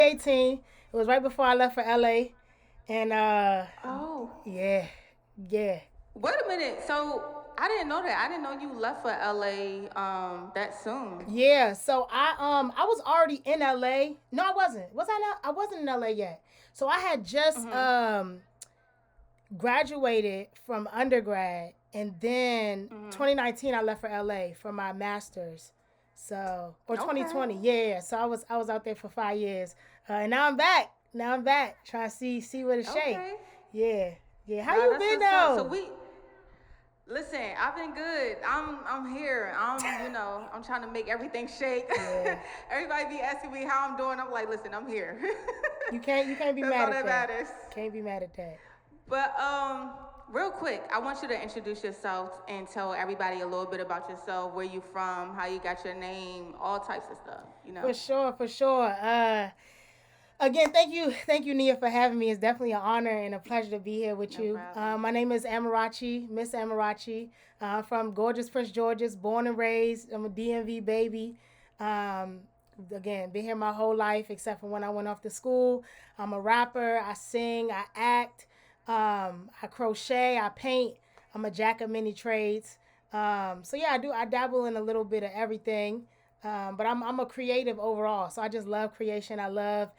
2018. It was right before I left for LA. And Oh, yeah, yeah. wait a minute. So I didn't know that. I didn't know you left for LA that soon. Yeah, so I was already in LA. No, I wasn't. Was I not? I wasn't in LA yet. So I had just Mhm. graduated from undergrad, and then Mhm. 2019 I left for LA for my masters. So, or Okay. 2020, yeah. So I was out there for 5 years, and now I'm back. Now I'm back trying to see what it's shake. Okay. Yeah, yeah. How Nah, you that's been what's up. So though? we listen. I've been good. I'm here. I'm trying to make everything shake. Yeah, Everybody be asking me how I'm doing. I'm like, listen, I'm here. you can't be That's mad all at that that. matters. Can't be mad at that. But real quick, I want you to introduce yourself and tell everybody a little bit about yourself, where you from, how you got your name, all types of stuff. You know. For sure, for sure. Again, thank you, Nia, for having me. It's definitely an honor and a pleasure to be here with No you. problem. My name is Amarachi, Miss Amarachi. From gorgeous Prince George's, born and raised. I'm a DMV baby. Um, again, been here my whole life except for when I went off to school. I'm a rapper. I sing. I act. I crochet. I paint. I'm a jack of many trades. So yeah, I do. I dabble in a little bit of everything. But I'm a creative overall. So I just love creation. I love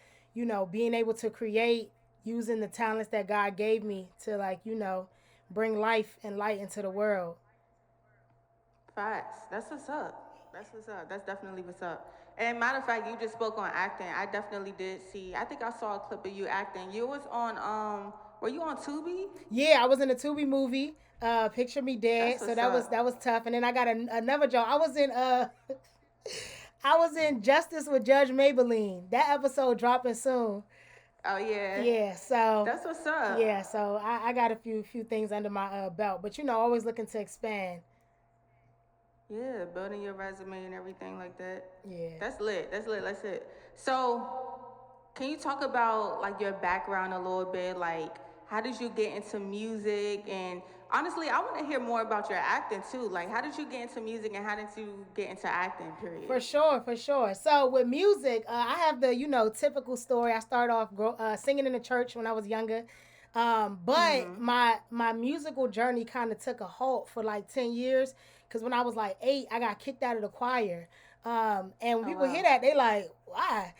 being able to create using the talents that God gave me to bring life and light into the world. Facts. That's what's up. That's what's up. That's definitely what's up. And matter of fact, you just spoke on acting. I definitely did see. I think I saw a clip of you acting. You was on Were you on Tubi? Yeah, I was in a Tubi movie, Picture Me Dead. That's So what's that was up. tough. And then I got another job. I was in I was in Justice with Judge Maybelline. That episode dropping soon. Oh yeah. Yeah, so That's what's up. yeah, so I got a few things under my belt, but always looking to expand. Yeah, building your resume and everything like that. Yeah. That's lit. That's lit. That's it. So, can you talk about like your background a little bit? Like, how did you get into music? And honestly, I want to hear more about your acting too. Like, how did you get into music and how did you get into acting? For Period. sure, for sure. So with music, I have the typical story. I started off singing in the church when I was younger, but Mhm. my musical journey kind of took a halt for like 10 years because when I was like 8, I got kicked out of the choir, and when Oh people hear wow. that, they like why.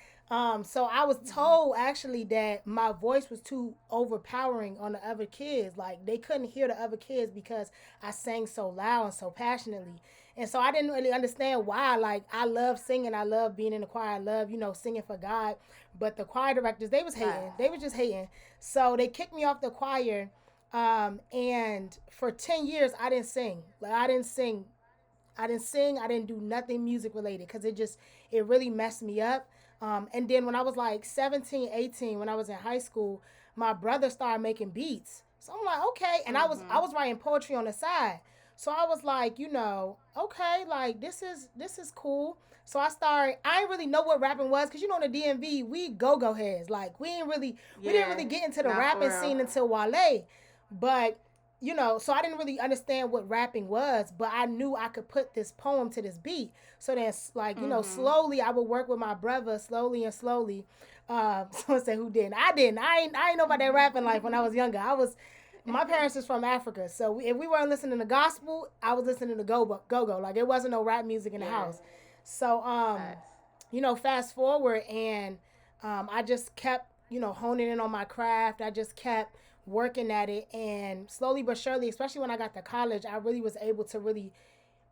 So I was Mhm. told actually that my voice was too overpowering on the other kids. Like they couldn't hear the other kids because I sang so loud and so passionately. And so I didn't really understand why. Like I love singing, I love being in the choir, I love singing for God. But the choir directors, they was hating. Facts. They was just hating. So they kicked me off the choir. And for 10 years, I didn't sing. Like I didn't sing. I didn't sing. I didn't do nothing music related because it really messed me up. And then when I was like 17, 18, when I was in high school, my brother started making beats. So I'm like, okay. And I Mhm. was writing poetry on the side. So I was like, okay, like this is cool. So I didn't really know what rapping was because in the DMV we go heads. Like we didn't Yeah. really get into the Not rapping for real. scene until Wale. But so I didn't really understand what rapping was, but I knew I could put this poem to this beat. So then, like, Mhm. slowly I would work with my brother, slowly and slowly. Someone said, who didn't? I didn't. I ain't know about that rapping life when I was younger. My parents is from Africa. So if we weren't listening to gospel, I was listening to go. Like, it wasn't no rap music in the Yeah. house. So, Facts. fast forward and I just kept, honing in on my craft. I just kept working at it and slowly but surely, especially when I got to college, I really was able to really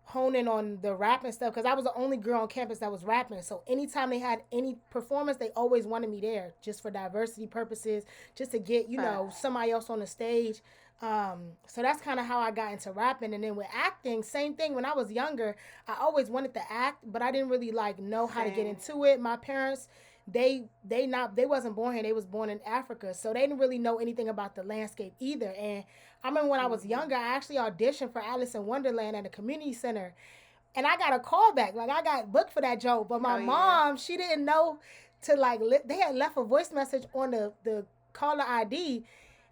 hone in on the rapping stuff because I was the only girl on campus that was rapping. So anytime they had any performance, they always wanted me there just for diversity purposes, just to get, Facts. somebody else on the stage. So that's kind of how I got into rapping. And then with acting, same thing. When I was younger, I always wanted to act, but I didn't really like know how to get Same. into it. My parents, they wasn't born here. They was born in Africa, so they didn't really know anything about the landscape either. And I remember when I was Mhm. younger, I actually auditioned for Alice in Wonderland at a community center, and I got a call back. Like I got booked for that joke, but my Oh yeah. mom, she didn't know to they had left a voice message on the caller ID,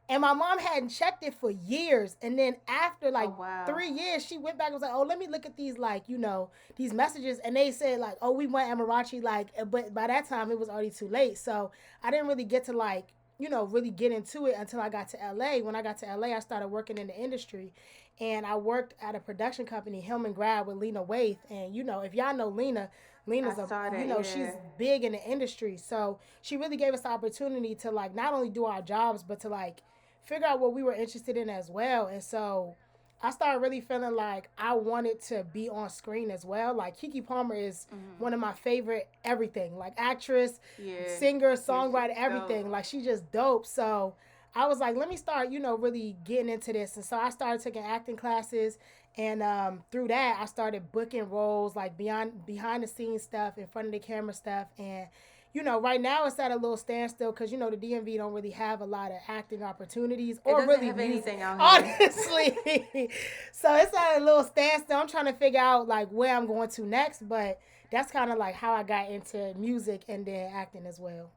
And my mom hadn't checked it for years. And then after Oh like wow. 3 years, she went back and was like, oh, let me look at these, like, these messages. And they said, like, oh, we want Amarachi. Like, but by that time, it was already too late. So I didn't really get to, like, really get into it until I got to LA. When I got to LA, I started working in the industry. And I worked at a production company, Hillman Grab, with Lena Waithe. And, if y'all know Lena, I Lena's saw that. Yeah. she's big in the industry. So she really gave us the opportunity to, like, not only do our jobs, but to, like, figure out what we were interested in as well. And so I started really feeling like I wanted to be on screen as well. Like Keke Palmer is one of my favorite everything, like actress, Yeah. singer, Yeah. songwriter, She's dope. everything. Like she's just dope. So I was like, let me start, really getting into this. And so I started taking acting classes. And through that, I started booking roles, like behind the scenes stuff, in front of the camera stuff. And right now it's at a little standstill because the DMV don't really have a lot of acting opportunities It or doesn't really have music, anything out here. honestly. So it's at a little standstill. I'm trying to figure out like where I'm going to next, but that's kind of like how I got into music and then acting as well.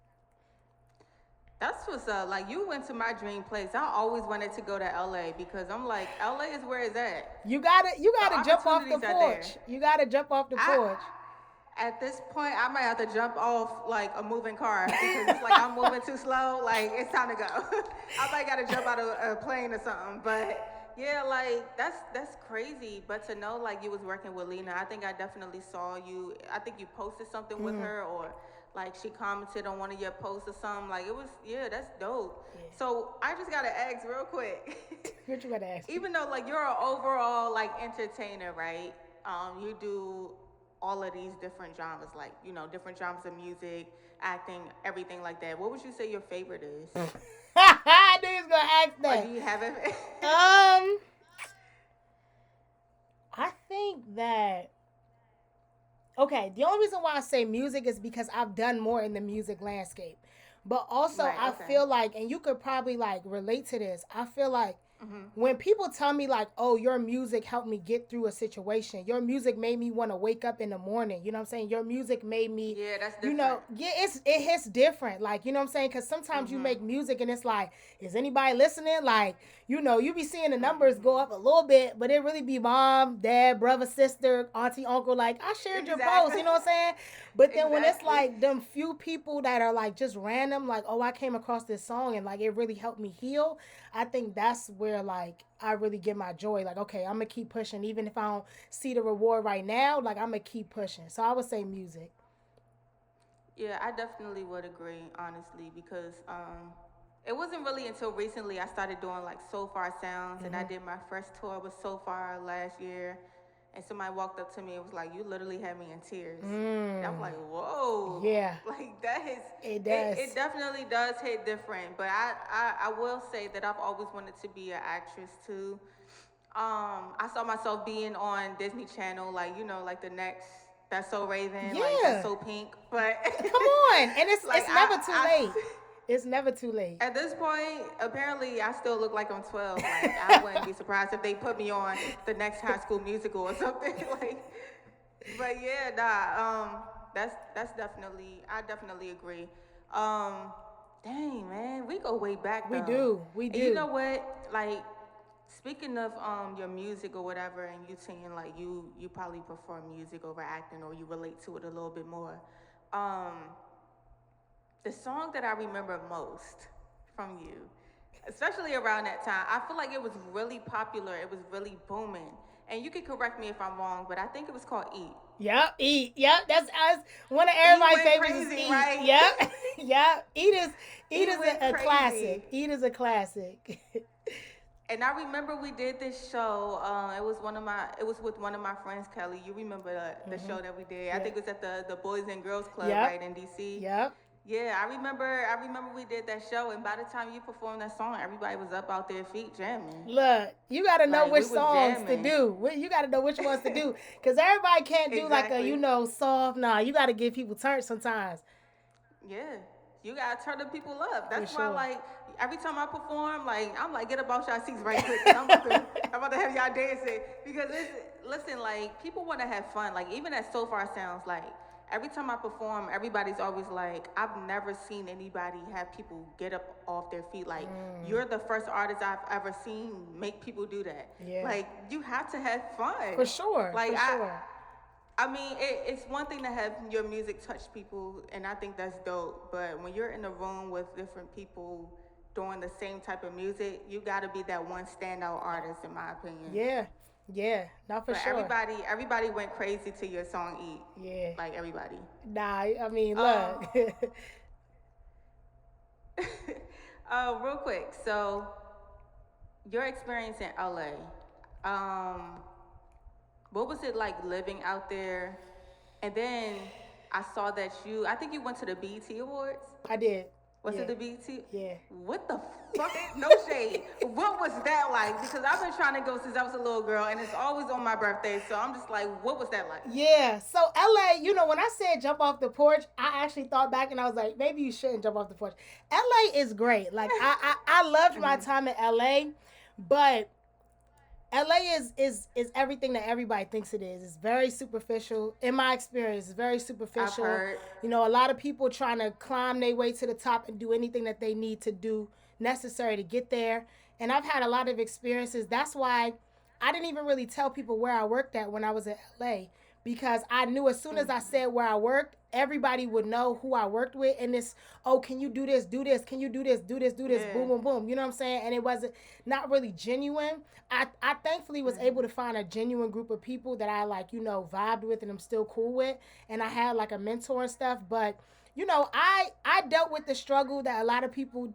That's what's up. Like you went to my dream place. I always wanted to go to LA because I'm like, LA is where it's at. You gotta The jump off the opportunities are there. porch. You gotta jump off the I porch. at this point I might have to jump off like a moving car because it's like I'm moving too slow. Like it's time to go. I might gotta jump out of a plane or something. But yeah, like that's crazy. But to know like you was working with Lena, I think I definitely saw you. I think you posted something with her or like she commented on one of your posts or something. Like it was yeah, that's dope. Yeah. So I just gotta ask real quick. What you gotta ask me? Even though like you're an overall like entertainer, right? You do all of these different genres, like different genres of music, acting, everything like that. What would you say your favorite is? I knew he was gonna ask Or that. do you have it? Um, I think that okay, the only reason why I say music is because I've done more in the music landscape. But also Right. I Okay. feel like and you could probably like relate to this. I feel like Mhm. when people tell me like, "Oh, your music helped me get through a situation. Your music made me want to wake up in the morning." You know what I'm saying? Your music made me Yeah, that's different. yeah, it hits different. Like, you know what I'm saying? Cuz sometimes you Mhm. make music and it's like, is anybody listening? Like, you be seeing the numbers go Mhm. up a little bit, but it really be mom, dad, brother, sister, auntie, uncle. Like, I shared your post, Exactly. you know what I'm saying? But then when it's Exactly. like them few people that are like just random, like, oh, I came across this song and like it really helped me heal. I think that's where like I really get my joy. Like, okay, I'm gonna keep pushing, even if I don't see the reward right now. Like, I'm gonna keep pushing. So I would say music. Yeah, I definitely would agree, honestly, because it wasn't really until recently I started doing like So Far Sounds, and I Mm-hmm. did my first tour with So Far last year, and somebody walked up to me and was like, "You literally had me in tears," and I'm Mm. like, "Whoa!" Yeah, Like that is it it does. definitely does hit different. But I will say that I've always wanted to be an actress too. I saw myself being on Disney Channel, like like the next That's So Raven, like That's Yeah. So Pink. But Come on. And it's like it's never too late. It's never too late. at this point, apparently, I still look like I'm 12. Like I wouldn't be surprised if they put me on the next High School Musical or something. Like, but yeah, nah. That's definitely I definitely agree. Um, dang man, we go way back We though. do. We And you do. know what? Like speaking of your music or whatever, and you saying like you probably prefer music over acting, or you relate to it a little bit more. Um, the song that I remember most from you, especially around that time, I feel like it was really popular. It was really booming. And you can correct me if I'm wrong, but I think it was called Eat. Yep, eat. Yep, that's us. One of Eat everybody's went favorites is crazy, eat. right? Yep, yep. Eat Eat is went a classic. crazy. Eat is a classic. And I remember we did this show. It was with one of my friends, Kelly. You remember the Mm-hmm. show that we did? I Yep, think it was at the Boys and Girls Club, yep, right in DC. yep. Yeah, I remember. I remember we did that show, and by the time you performed that song, everybody was up out their feet jamming. Look, you got to know Like we which was songs to jamming. do. You got to know which ones to do, because everybody can't do like a Exactly. soft. Nah, you got to give people turn sometimes Yeah. You gotta turn the people up. for That's why, sure. like, every time I perform, like, I'm like, get up out y'all seats right quick, cause I'm about to have y'all dancing. Because listen, like, people want to have fun. Like, even as So Far Sounds, like, every time I perform, everybody's always like, I've never seen anybody have people get up off their feet. Like, you're the first artist I've ever seen make people do that. Yeah. Like, you have to have fun. For sure. Like, For sure. I mean, it's one thing to have your music touch people, and I think that's dope. But when you're in a room with different people doing the same type of music, you got to be that one standout artist, in my opinion. Yeah. Yeah. Not for But sure. everybody went crazy to your song "Eat." Yeah. Like everybody. Nah, I mean, Um, look. real quick. So your experience in LA. Um, what was it like living out there? And then I saw that I think you went to the BET Awards. I did. Was Yeah. it the BET? Yeah. What the fuck? No shade. What was that like? Because I've been trying to go since I was a little girl, and it's always on my birthday. So I'm just like, what was that like? Yeah. So LA, when I said jump off the porch, I actually thought back and I was like, maybe you shouldn't jump off the porch. LA is great. Like I loved my time in LA, but LA is everything that everybody thinks it is. It's very superficial. In my experience, it's very I've superficial. heard. A lot of people trying to climb their way to the top and do anything that they need to do necessary to get there. And I've had a lot of experiences. That's why I didn't even really tell people where I worked at when I was in LA, because I knew as soon as I said where I worked, everybody would know who I worked with. And this, oh, can you do this? Do this? Can you do this? Do this? Do this? Yeah. Boom, boom, boom. You know what I'm saying? And it wasn't not really genuine. I thankfully was able to find a genuine group of people that I vibed with and I'm still cool with. And I had like a mentor and stuff. But I dealt with the struggle that a lot of people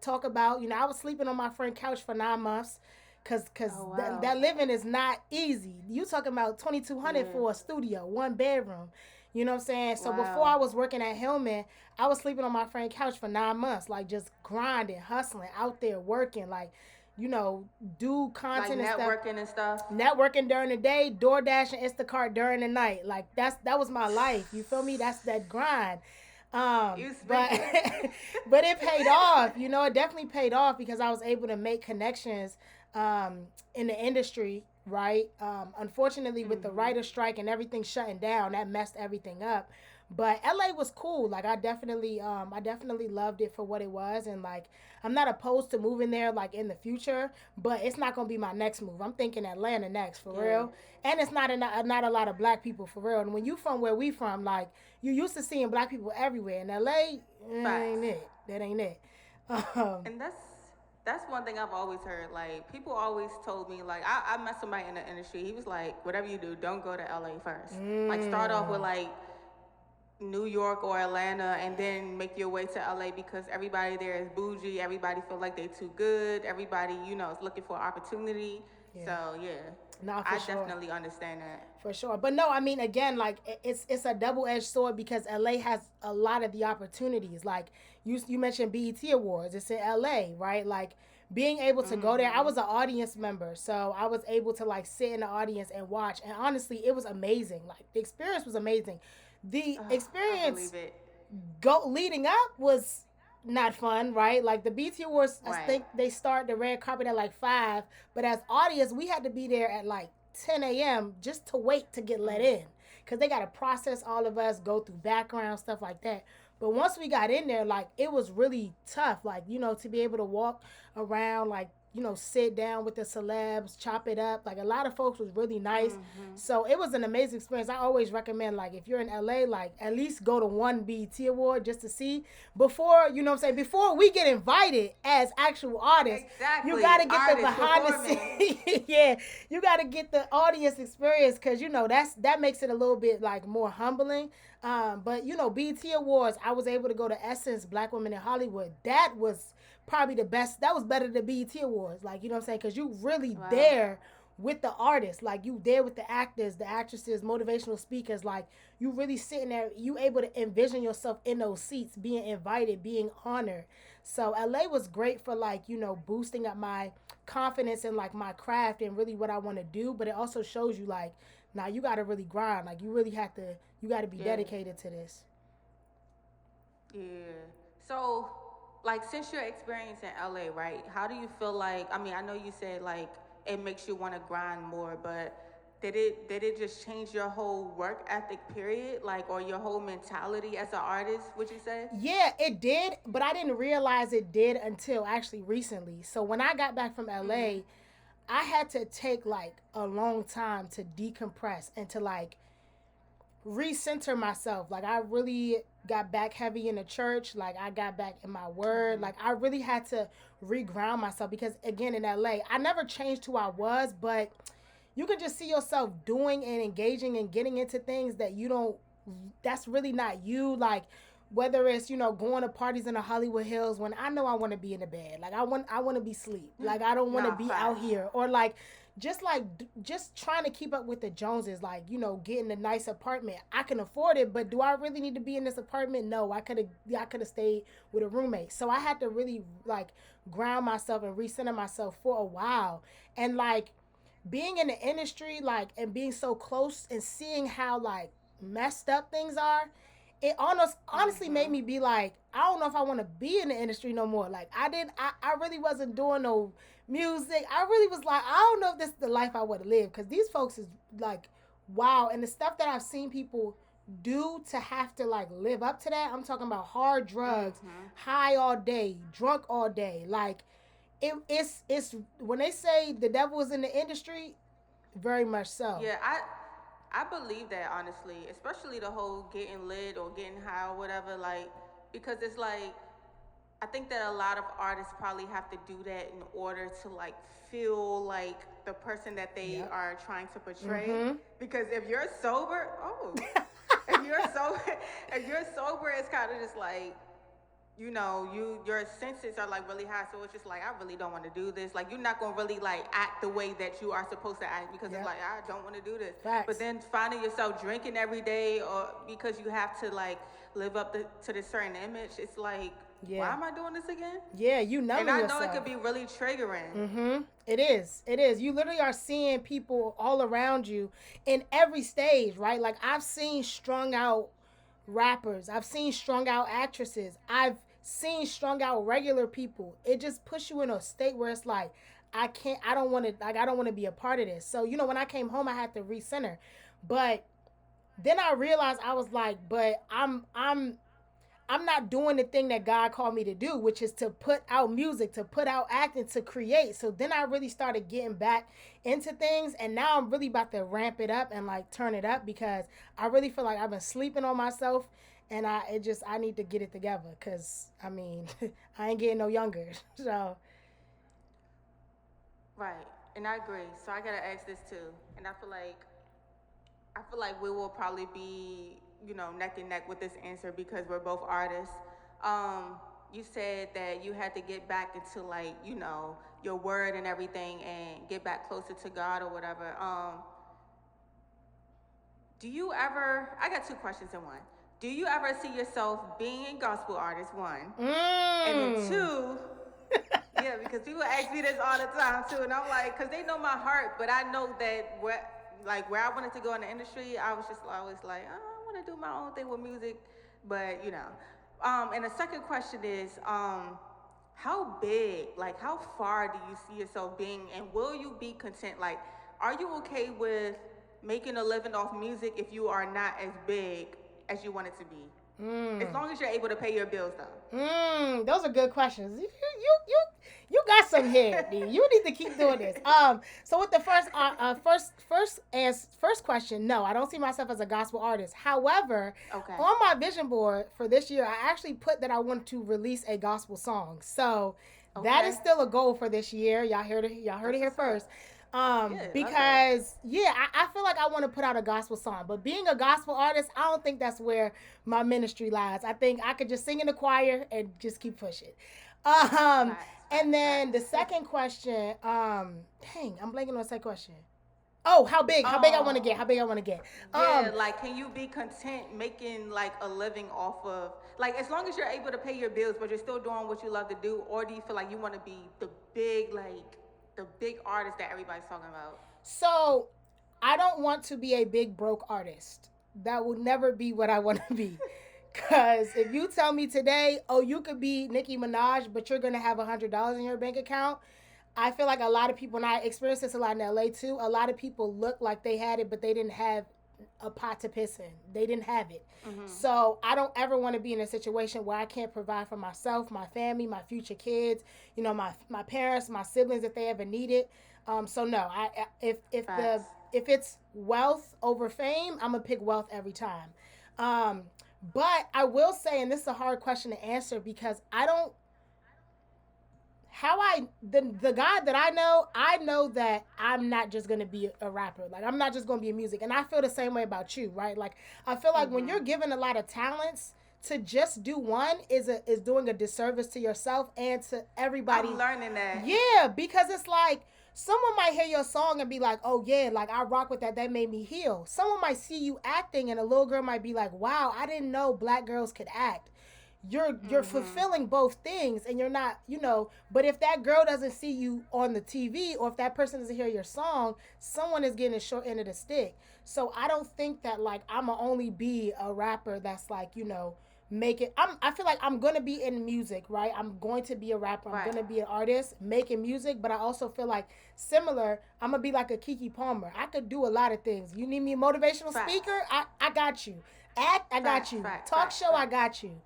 talk about. I was sleeping on my friend's couch for 9 months. Cause Oh, wow. that living is not easy. You talking about 2,200 Yeah. for a studio, one bedroom. You know what I'm saying? So Wow. before I was working at Hillman, I was sleeping on my friend's couch for 9 months, like just grinding, hustling, out there working, do Like content and stuff. networking and stuff. Networking during the day, DoorDash and Instacart during the night. Like that was my life. You feel me? That's that grind. You But speaking. but it paid off. It definitely paid off because I was able to make connections in the industry. Right. Unfortunately, with the writer strike and everything shutting down, that messed everything up. But LA was cool. Like I definitely loved it for what it was, and like I'm not opposed to moving there like in the future, but it's not gonna be my next move. I'm thinking Atlanta next for Yeah. real, and it's not a lot of black people for real. And when you from where we from, like you used to seeing black people everywhere. In LA, ain't Facts. it? That ain't it. Um, And that's one thing I've always heard. Like people always told me, like I met somebody in the industry. He was like, whatever you do, don't go to LA first. Like start off with like New York or Atlanta, and then make your way to LA because everybody there is bougie. Everybody feel like they too good. Everybody is looking for opportunity. Yeah. So yeah, Nah, for I sure. definitely understand that. For sure. But no, I mean again, like it's a double edged sword because LA has a lot of the opportunities. Like you mentioned BET Awards. It's in LA, right? Like being able to go there. I was an audience member, so I was able to like sit in the audience and watch. And honestly, it was amazing. Like the experience was amazing. The I experience believe it. leading up was not fun, right? Like the BT Awards, I Right. think they start the red carpet at like 5, but as audience, we had to be there at like 10 a.m. just to wait to get let in, because they got to process all of us, go through background stuff like that. But once we got in there, like it was really tough, like to be able to walk around, like sit down with the celebs, chop it up. Like a lot of folks was really nice. So it was an amazing experience. I always recommend, like, if you're in LA, like at least go to one BET award just to see before, before we get invited as actual artists. Exactly. You gotta get the Artists behind the performing. scenes. Yeah, you gotta get the audience experience, because that makes it a little bit like more humbling. But BET Awards, I was able to go to Essence Black Women in Hollywood. That was probably the best. That was better than BET Awards. Like, what I'm saying? Because you really Wow. there with the artists. Like, you there with the actors, the actresses, motivational speakers. Like, you really sitting there. You able to envision yourself in those seats, being invited, being honored. So LA was great for like, boosting up my confidence in like my craft and really what I want to do. But it also shows you like, now you got to really grind. Like, you really have to, you got to be Yeah. dedicated to this. Yeah. So, like, since your experience in LA, right? How do you feel like? I mean, I know you said like it makes you want to grind more, but did it just change your whole work ethic period, like, or your whole mentality as an artist, would you say? Yeah, it did, but I didn't realize it did until actually recently. So when I got back from Mm-hmm. LA, I had to take like a long time to decompress and to like recenter myself. Like I really got back heavy in the church. Like I got back in my word. Mm-hmm. Like I really had to reground myself because again in LA, I never changed who I was, but you can just see yourself doing and engaging and getting into things that you don't that's really not you. Like whether it's going to parties in the Hollywood Hills when I know I want to be in the bed, like I want to be asleep, like I don't want to Nah, be out facts. here, or just trying to keep up with the Joneses, like getting a nice apartment. I can afford it, but do I really need to be in this apartment? No, I could have stayed with a roommate. So I had to really like ground myself and recenter myself for a while, and like being in the industry, like, and being so close and seeing how like messed up things are, it honestly made Mm-hmm. me be like, I don't know if I want to be in the industry no more. Like I really wasn't doing no music. I really was like, I don't know if this is the life I want to live, because these folks is like, wow. And the stuff that I've seen people do to have to like live up to that, I'm talking about hard drugs, Mm-hmm. high all day, drunk all day, like it's when they say the devil is in the industry, very much so. Yeah, I believe that, honestly, especially the whole getting lit or getting high or whatever, like, because it's like I think that a lot of artists probably have to do that in order to like feel like the person that they Yep. are trying to portray. Mm-hmm. Because if you're sober, if you're sober, if you're sober, it's kind of just like, your senses are like really high, so it's just like, I really don't want to do this. Like, you're not gonna really like act the way that you are supposed to act, because it's Yep. like, I don't want to do this. But Facts. then finding yourself drinking every day, or because you have to like live up to this certain image, it's like, why Yeah. am I doing this again? Yeah, you And numbing I know it yourself. could be really triggering. Mm-hmm. It is. It is. You literally are seeing people all around you in every stage, right? Like I've seen strung out rappers. I've seen strung out actresses. I've seen strung out regular people. It just puts you in a state where it's like, I can't, I don't want to be a part of this. So, when I came home, I had to recenter. But then I realized, I was like, but I'm not doing the thing that God called me to do, which is to put out music, to put out acting, to create. So then I really started getting back into things, and now I'm really about to ramp it up and like turn it up, because I really feel like I've been sleeping on myself, and I need to get it together, cuz I mean, I ain't getting no younger. So, Right. And I agree. So I gotta ask this too. And I feel like we will probably be, neck and neck with this answer because we're both artists. Um, you said that you had to get back into like, your word and everything and get back closer to God or whatever. Do you ever I got two questions in one. Do you ever see yourself being a gospel artist, one? And then mm. two, yeah, because people ask me this all the time too, and I'm like, because they know my heart, but I know that where I wanted to go in the industry, I was just always like, oh, I want to do my own thing with music, but. And the second question is, how big, like, how far do you see yourself being, and will you be content? Like, are you okay with making a living off music if you are not as big as you want it to be? As Mm. long as you're able to pay your bills, Those are good questions. You got some here, D. You need to keep doing this. So with the first question, no, I don't see myself as a gospel artist. However, though. Okay. on my vision board for this year, I actually put that I want to release a gospel song. So that is Okay. still a goal for this year. Y'all heard it That's here what's up. first. Yeah, love that. Because yeah, I feel like I want to put out a gospel song, but being a gospel artist, I don't think that's where my ministry lies. I think I could just sing in the choir and just keep pushing. Um, Facts, and facts, then the facts. second question, dang, I'm blanking on the second question. Oh, how big? How big I want to get? How big I want to get? Yeah, like, can you be content making like a living off of, like, as long as you're able to pay your bills, but you're still doing what you love to do, or do you feel like you want to be the big artist that everybody's talking about? So I don't want to be a big broke artist. That will never be what I want to be. Cause if you tell me today, oh, you could be Nicki Minaj, but you're gonna have $100 in your bank account, I feel like a lot of people, and I experienced this a lot in LA too. A lot of people look like they had it, but they didn't have a pot to piss in. They didn't have it. Mm-hmm. So I don't ever want to be in a situation where I can't provide for myself, my family, my future kids, my parents, my siblings if they ever need it. So no, Facts. if it's wealth over fame, I'm gonna pick wealth every time. Um, but I will say, and this is a hard question to answer because I don't how the guy that I know that I'm not just gonna be a rapper. Like I'm not just gonna be a music. And I feel the same way about you, right? Like I feel like when Mm-hmm. you're given a lot of talents, to just do one is doing a disservice to yourself and to I'm everybody. learning that. Yeah, because it's like someone might hear your song and be like, "Oh yeah, like I rock with that. That made me heal." Someone might see you acting, and a little girl might be like, "Wow, I didn't know black girls could act." You're Mm-hmm. fulfilling both things, and you're not, but if that girl doesn't see you on the TV, or if that person doesn't hear your song, someone is getting a short end of the stick. So I don't think that like I'ma only be a rapper that's like, make it. I feel like I'm gonna be in music, right? I'm going to be a rapper, I'm Right. gonna be an artist making music, but I also feel like similar, I'm gonna be like a Kiki Palmer. I could do a lot of things. You need me a motivational Facts. speaker, I got you. Act, I got Facts. you. Facts. Talk Facts. show, I Facts. got you.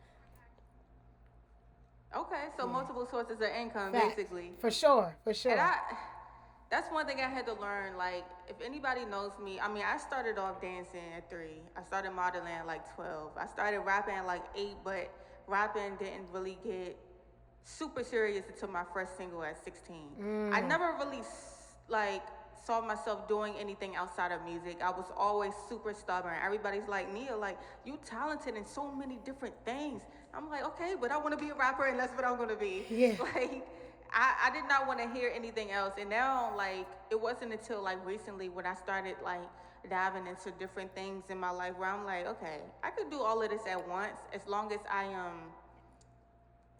Okay, so Yeah. multiple sources of income, Facts. basically. For sure. For And sure. that's one thing I had to learn. Like, if anybody knows me, I mean, I started off dancing at 3. I started modeling at like 12. I started rapping at like 8, but rapping didn't really get super serious until my first single at 16. I Mm. never really like saw myself doing anything outside of music. I was always super stubborn. Everybody's like, Nia, like you talented in so many different things. I'm like, okay, but I want to be a rapper, and that's what I'm gonna be. Yeah. Like, I did not want to hear anything else. And now, like, it wasn't until like recently when I started like diving into different things in my life where I'm like, okay, I could do all of this at once as long as I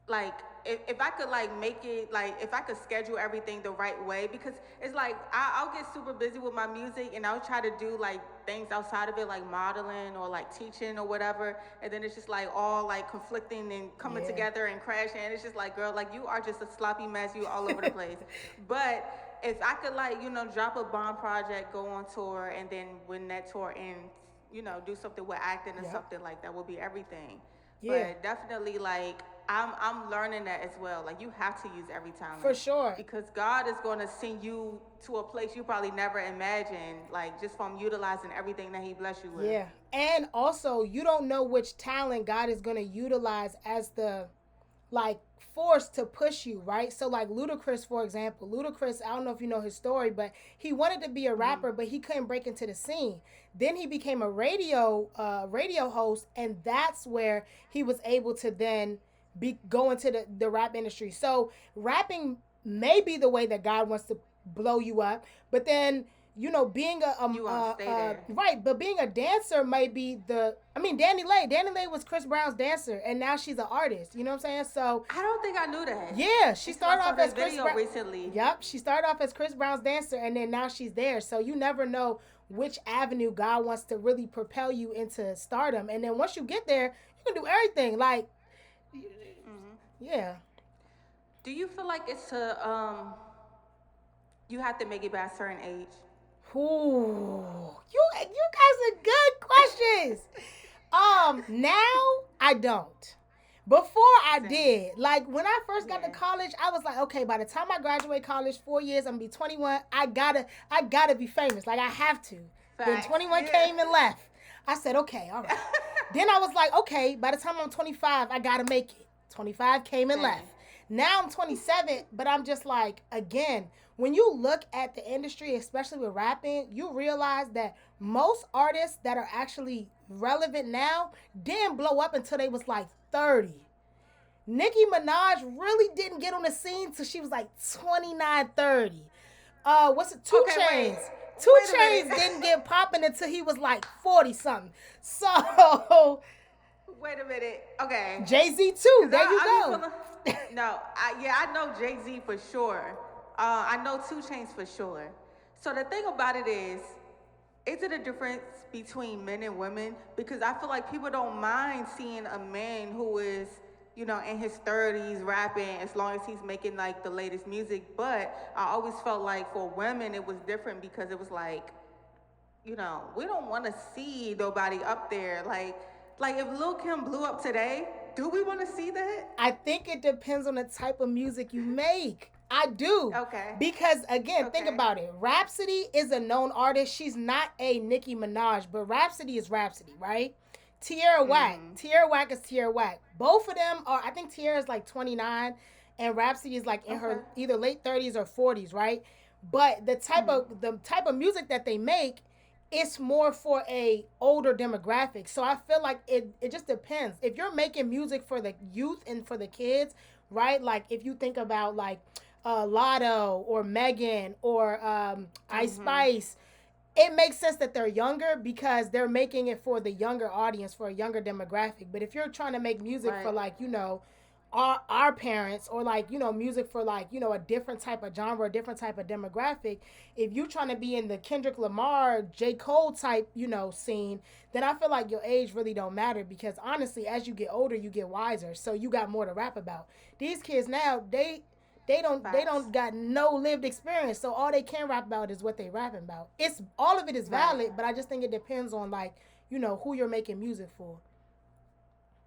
like if I could like make it like if I could schedule everything the right way, because it's like I'll get super busy with my music and I'll try to do like things outside of it, like modeling or like teaching or whatever, and then it's just like all like conflicting and coming Yeah. together and crashing, and it's just like, girl, like you are just a sloppy mess, you all over the place. But if I could like, drop a bomb project, go on tour, and then when that tour ends, do something with acting and Yep. something like that would be everything. Yeah. But definitely, like, I'm learning that as well. Like, you have to use every For talent sure. because God is going to send you to a place you probably never imagined, like just from utilizing everything that He blessed you with. Yeah. And also, you don't know which talent God is going to utilize as the like force to push you, right? So like Ludacris, for example. Ludacris, I don't know if you know his story, but he wanted to be a Mm-hmm. rapper, but he couldn't break into the scene. Then he became a radio host, and that's where he was able to then be go into the rap industry. So rapping may be the way that God wants to blow you up, but then being You want to stay there. right, but being a dancer might be I mean, Danny Lay was Chris Brown's dancer, and now she's an artist. You know what I'm saying? So I don't think I knew that yeah, she until I started saw off this as Chris video Brown. recently. Yep, she started off as Chris Brown's dancer, and then now she's there. So you never know which avenue God wants to really propel you into stardom, and then once you get there, you can do everything. Like, Mm-hmm. yeah. Do you feel like you have to make it by a certain age? Ooh, you guys are good questions. Now I don't. Before I Same. did. Like when I first got to Yeah. college, I was like, okay, by the time I graduate college, 4 years, I'm gonna be 21. I gotta be famous. Like I have to. Then Facts. 21 Yeah. came and left. I said, okay, all right. Then I was like, okay, by the time I'm 25, I gotta make it. 25 came and Same. left. Now I'm 27, but I'm just like, again, when you look at the industry, especially with rapping, you realize that most artists that are actually relevant now didn't blow up until they was like 30. Nicki Minaj really didn't get on the scene till she was like 29, 30. What's it? Two Okay, Chains. wait. Two Wait a Chains minute. didn't get popping until he was like 40 something. So Wait a minute. Okay. Jay Z too. Cause There you I be go. feeling. No, I know Jay Z for sure. I know Two Chains for sure. So the thing about it is it a difference between men and women? Because I feel like people don't mind seeing a man who is in his 30s rapping as long as he's making like the latest music. But I always felt like for women it was different because it was like, we don't want to see nobody up there. Like if Lil Kim blew up today, do we want to see that? I think it depends on the type of music you make. I do. Okay. Because again, think Okay. about it. Rhapsody is a known artist. She's not a Nicki Minaj, but Rhapsody is Rhapsody, right? Tierra Whack. Mm-hmm. Tierra Whack is Tierra Whack. Both of them are, I think Tierra is like 29 and Rhapsody is like in Okay. her either late 30s or 40s, right? But the type of music that they make, it's more for a older demographic. So I feel like it just depends. If you're making music for the youth and for the kids, right? Like if you think about like Lotto or Megan or Ice Mm-hmm. Spice, it makes sense that they're younger because they're making it for the younger audience, for a younger demographic. But if you're trying to make music for Right. like, our parents, or like, music for like, a different type of genre, a different type of demographic, if you're trying to be in the Kendrick Lamar, J. Cole type, scene, then I feel like your age really don't matter because honestly, as you get older, you get wiser. So you got more to rap about. These kids now, they don't Facts. got no lived experience, so all they can rap about is what they rapping about. It's all of it is Right. valid, but I just think it depends on like, who you're making music for.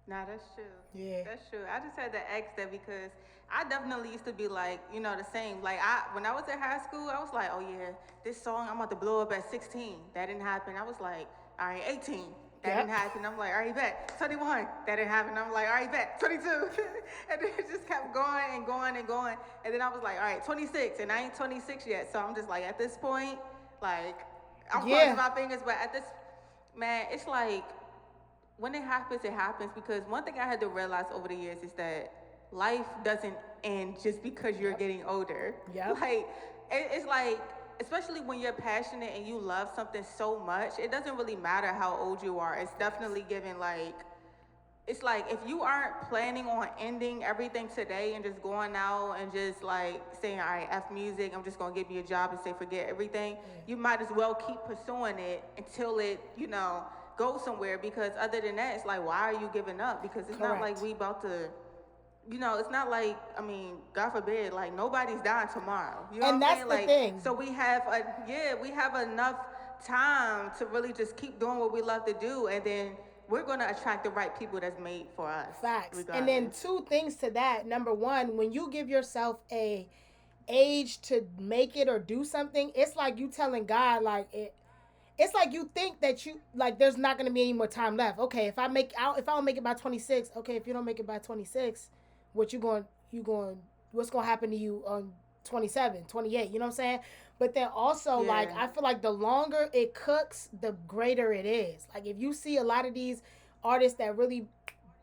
Nah, that's true. Yeah. That's true. I just had to ask that because I definitely used to be like, the same. Like when I was in high school, I was like, oh yeah, this song I'm about to blow up at 16. That didn't happen. I was like, all right, 18. That didn't Yep. happen. I'm like, all right, bet. 21. That didn't happen. I'm like, all right, bet. 22. And then it just kept going and going and going. And then I was like, all right, 26. And I ain't 26 yet. So I'm just like, at this point, like, I'm crossing Yeah. my fingers. But at this, man, it's like, when it happens, it happens. Because one thing I had to realize over the years is that life doesn't end just because you're Yep. getting older. Yep. Like, it's like, especially when you're passionate and you love something so much, it doesn't really matter how old you are. It's definitely given, like, it's like if you aren't planning on ending everything today and just going out and just like saying, all right, F music, I'm just gonna get me a job and say forget everything, you might as well keep pursuing it until it, goes somewhere, because other than that, it's like, why are you giving up? Because it's not like Correct. we about to, it's not like, I mean, God forbid, like nobody's dying tomorrow. You know what And I'm that's saying? the Like, thing. so we have enough time to really just keep doing what we love to do, and then we're gonna attract the right people that's made for us, Facts. And then regardless. two things to that. Number one, when you give yourself a age to make it or do something, it's like you telling God like it's like you think that you like there's not going to be any more time left. Okay, if I don't make it by 26, okay, if you don't make it by 26, what you going what's going to happen to you on 27, 28, you know what I'm saying? But then also like Yeah. I feel like the longer it cooks, the greater it is. Like if you see a lot of these artists that really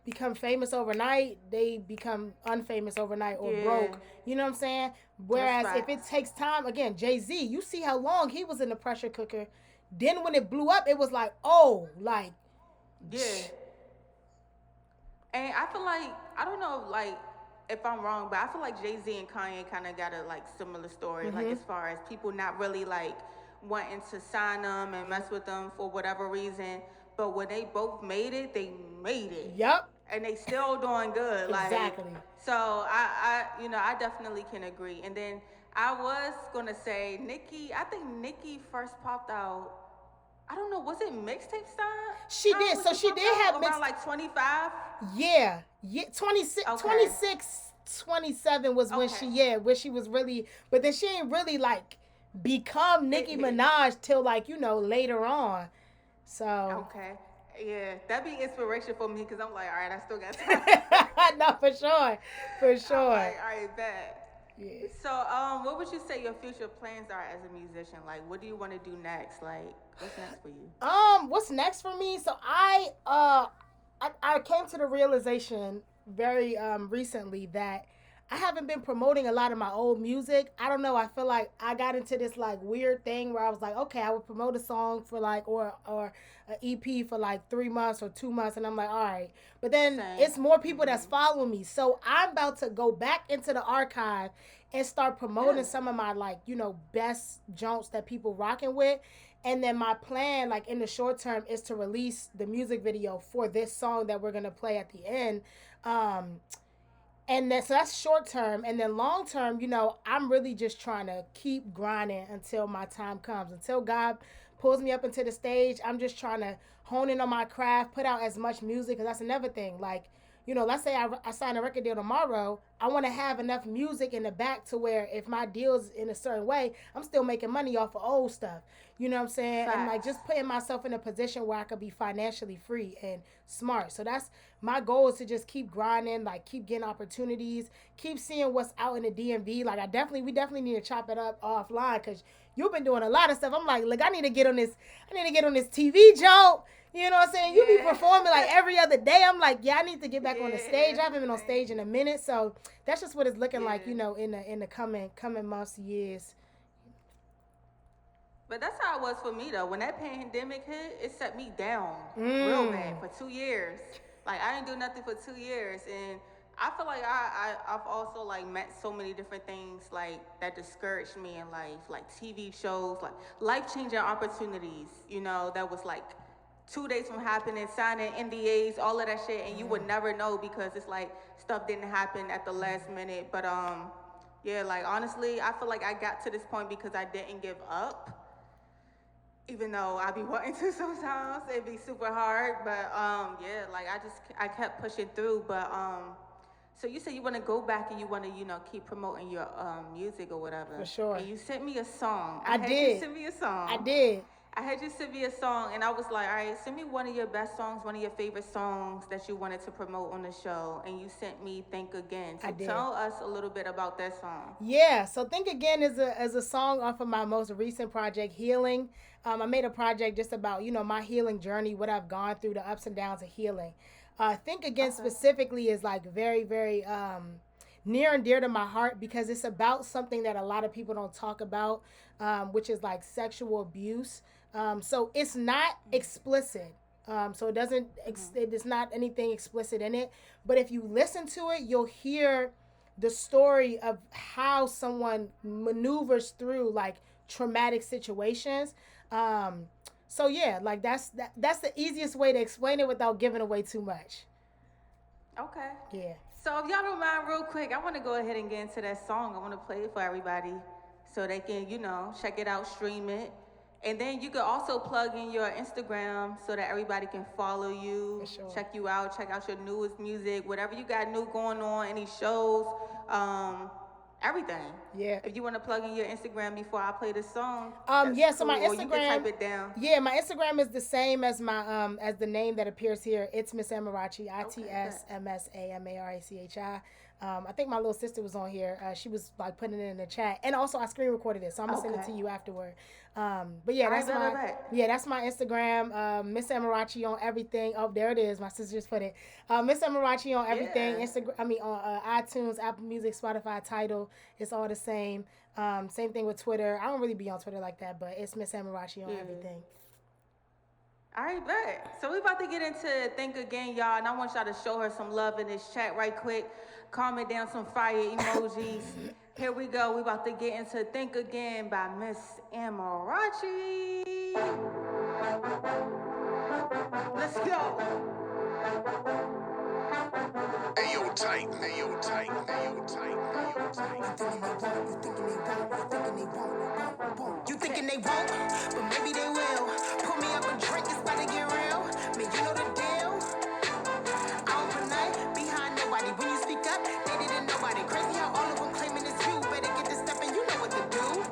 become famous overnight, they become unfamous overnight or Yeah. broke. You know what I'm saying? That's Whereas if it facts. takes time, again, Jay-Z, you see how long he was in the pressure cooker. Then when it blew up, it was like, oh, like, Yeah. And I feel like, I don't know, like, if I'm wrong, but I feel like Jay Z and Kanye kind of got a like similar story, like mm-hmm. as far as people not really like wanting to sign them and mess with them for whatever reason. But when they both made it, they made it, Yep, and they still doing good. Like, exactly. so I definitely can agree. And then I was gonna say Nicki. I think Nicki first popped out. I don't know. Was it mixtape style? She Time did. when So she she popped did have out around mixed. like 25. Yeah, yeah. 26, Okay. 26, 27 was when Okay. where she was really, but then she ain't really like become Hit Nicki hit. Minaj till like, later on. So, Okay. Yeah, that'd be inspiration for me because I'm like, all right, I still got time. no, for sure. For I'm sure. like, all right, bet. Yeah. So, what would you say your future plans are as a musician? Like, what do you want to do next? Like, what's next for you? What's next for me? So I came to the realization very recently that I haven't been promoting a lot of my old music. I don't know. I feel like I got into this like weird thing where I was like, okay, I would promote a song for like or an EP for like 3 months or 2 months, and I'm like, all right. But then Same. it's more people that's Mm-hmm. following me, so I'm about to go back into the archive and start Yeah. promoting some of my like best jonts that people rocking with. And then my plan, like in the short term, is to release the music video for this song that we're gonna play at the end. Um, and so that's short term. And then long term, I'm really just trying to keep grinding until my time comes, until God pulls me up into the stage. I'm just trying to hone in on my craft, put out as much music, because that's another thing. Like, let's say I sign a record deal tomorrow. I want to have enough music in the back to where if my deal's in a certain way, I'm still making money off of old stuff. You know what I'm saying? And like Facts. just putting myself in a position where I could be financially free and smart. So that's my goal, is to just keep grinding, like keep getting opportunities, keep seeing what's out in the DMV. Like we definitely need to chop it up offline, because you've been doing a lot of stuff. I'm like, look, I need to get on this TV jump. You know what I'm saying? You be Yeah. performing like every other day. I'm like, yeah, I need to get back on the stage. Yeah. I haven't been on stage in a minute, so that's just what it's looking like. Yeah. In the coming months, years. But that's how it was for me though. When that pandemic hit, it set me down real bad Mm. for 2 years. Like I didn't do nothing for 2 years, and I feel like I've also like met so many different things like that discouraged me in life, like TV shows, like life changing opportunities. That was like 2 days from happening, signing NDAs, all of that shit, and you would never know because it's like stuff didn't happen at the last minute. But yeah, like honestly, I feel like I got to this point because I didn't give up, even though I be wanting to sometimes. It'd be super hard, but yeah, like I kept pushing through. But so you said you want to go back and you want to keep promoting your music or whatever. For sure. And you sent me a song. I did. You send me a song. I did. I had you send me a song, and I was like, all right, send me one of your best songs, one of your favorite songs that you wanted to promote on the show. And you sent me Think Again. So I did. tell us a little bit about that song. Yeah, so Think Again is a song off of my most recent project, Healing. I made a project just about, my healing journey, what I've gone through, the ups and downs of healing. Think Again specifically is like very, very near and dear to my heart, because it's about something that a lot of people don't talk about, which is like sexual abuse. So it's not explicit. So it doesn't, it is not anything explicit in it. But if you listen to it, you'll hear the story of how someone maneuvers through like traumatic situations. So yeah, like that's the easiest way to explain it without giving away too much. Okay. Yeah. So if y'all don't mind, real quick, I want to go ahead and get into that song. I want to play it for everybody so they can, check it out, stream it. And then you could also plug in your Instagram so that everybody can follow you, sure. check you out, check out your newest music, whatever you got new going on, any shows, everything. Yeah. If you want to plug in your Instagram before I play this song. Yeah, so my cool. Or Instagram, you can type it down. Yeah, my Instagram is the same as my as the name that appears here. It's Miss Amarachi, ITSMSAMARACHI. I think my little sister was on here. She was like putting it in the chat, and also I screen recorded it, so I'm gonna send it to you afterward. But yeah, that's my Instagram. Miss Amarachi on everything. Oh, there it is. My sister just put it. Miss Amarachi on everything. Yeah. Instagram. I mean on iTunes, Apple Music, Spotify, Tidal. It's all the same. Same thing with Twitter. I don't really be on Twitter like that, but it's Miss Amarachi on everything. All right, bet. So we about to get into Think Again, y'all, and I want y'all to show her some love in this chat right quick. Comment down some fire emojis. Here we go. We about to get into Think Again by Miss Amarachi. Let's go. Ayo tight, ayo tight, ayo tight, ayo tight. You thinking they won't, but maybe they will. Put me up a drink, it's about to get real. Man, you know the deal. I don't put night behind nobody. When you speak up, they didn't nobody. Crazy how all of them claiming it's you. Better get to stepping, you know what to do.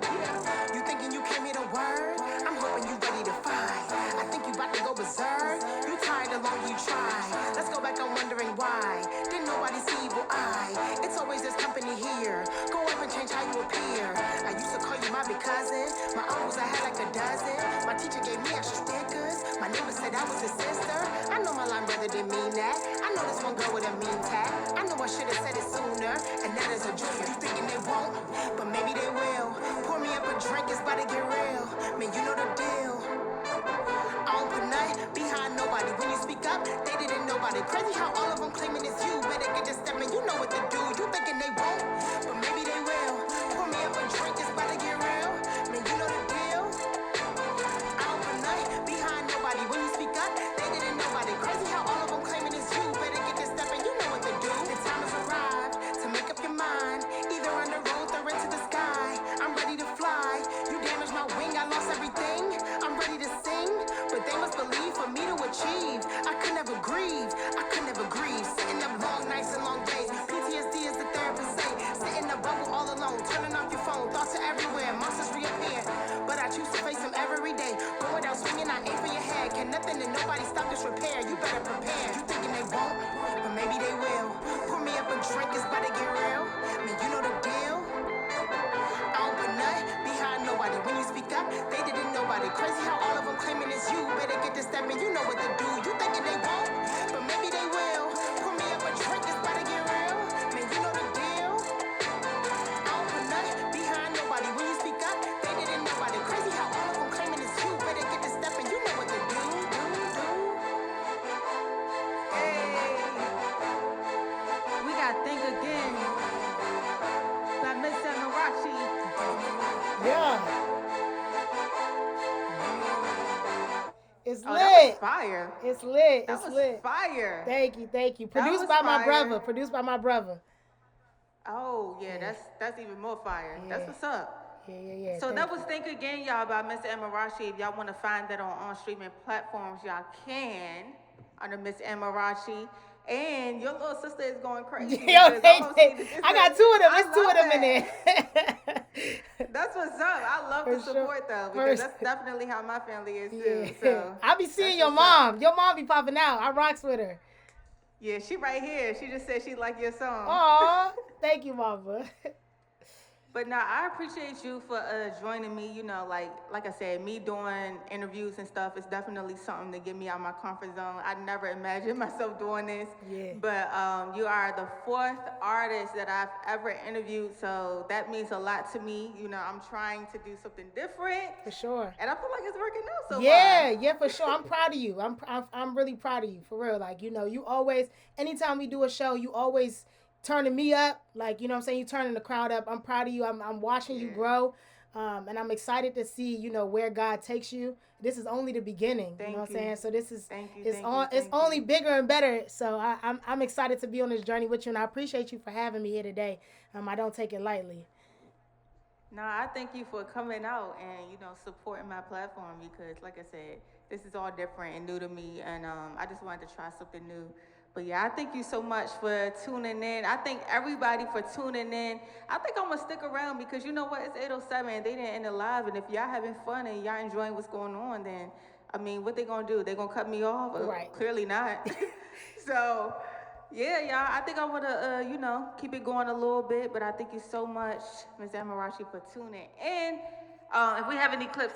You thinking you came here to word? I'm hoping you ready to fight. I think you about to go berserk. You tired the longer you try. Let's go back on wondering why. Didn't nobody see evil eye. It's always this company here. Go up and change how you appear. I used to call you my big cousin. My uncles, I had like a dozen. My teacher gave me extra stickers. My neighbor said I was his sister. I know my line brother didn't mean that. I know this one girl with a mean tag. I know I should have said it sooner. And that is a junior. You thinking they won't, but maybe they will. Pour me up a drink, it's about to get real. Man, you know the deal. I don't put nothing behind nobody. When you speak up, they didn't nobody. Crazy how all of them claiming it's you. Better get to stepping, you know what to do. You thinking they won't, but maybe they will. Pour me up a drink, it's about to get real. Man, you know the deal. I don't put nothing behind nobody. When you speak up, they didn't nobody. Crazy how all of them claiming it's you. Better get to stepping, you know what to do. disrepair. You better prepare. You thinking they won't, but maybe they will. Pour me up a drink, it's about to get real. Man, you know the deal. I don't put nothing behind nobody. When you speak up, they didn't nobody. Crazy how all of them claiming it's you. Better get to stepping, you know what to do. You thinking they won't, but maybe they will. Pour me up a drink, it's about to get real. Man, you know the deal. I don't put nothing behind nobody. When you speak up, they didn't nobody. Crazy how all of them claiming it's you. Better get to stepping, you know what to do. Hey, we got Think Again by Miss Amarachi. Yeah. It's Oh, that was lit. fire. It's lit. That It's was lit. fire. Thank you. Thank you. That Produced was by my fire. brother. Produced by my brother. Oh yeah, that's even more fire. That's Yeah. what's up. Yeah. So Thank that you. was Think Again, y'all, by Miss Amarachi. If y'all want to find that on streaming platforms, y'all can under Miss Amarachi. And your little sister is going crazy. Yo, because I'm gonna see this I got two of them. I There's two of love them in that. there. That's what's up. I love the For sure. support though, For because sure. that's definitely how my family is too. Yeah. So I be seeing that's your what's up. mom. Your mom be popping out. I rocks with her. Yeah, she right here. She just said she like your song. Aw, thank you, mama. But no, I appreciate you for joining me. You know, like I said, me doing interviews and stuff is definitely something to get me out of my comfort zone. I never imagined myself doing this. Yeah. But you are the fourth artist that I've ever interviewed, so that means a lot to me. You know, I'm trying to do something different, For sure. and I feel like it's working out so Yeah, far. yeah, for sure. I'm proud of you. I'm really proud of you, for real. Like, you always, anytime we do a show, you always turning me up. Like, you know what I'm saying? You turning the crowd up. I'm proud of you. I'm watching you Yeah. grow. And I'm excited to see, where God takes you. This is only the beginning. Thank You know what I'm you. saying? So this is Thank you. it's Thank on you. it's Thank only you. bigger and better. So I'm excited to be on this journey with you, and I appreciate you for having me here today. I don't take it lightly. No, I thank you for coming out and supporting my platform because, like I said, this is all different and new to me, and I just wanted to try something new. But yeah, I thank you so much for tuning in. I thank everybody for tuning in. I think I'm gonna stick around because you know what? It's 8:07. They didn't end it live, and if y'all having fun and y'all enjoying what's going on, then I mean, what they gonna do? They gonna cut me off? Right. Clearly not. So. Yeah, y'all. I think I want to, keep it going a little bit, but I thank you so much, Ms. Amarachi, for tuning in. If we have any clips,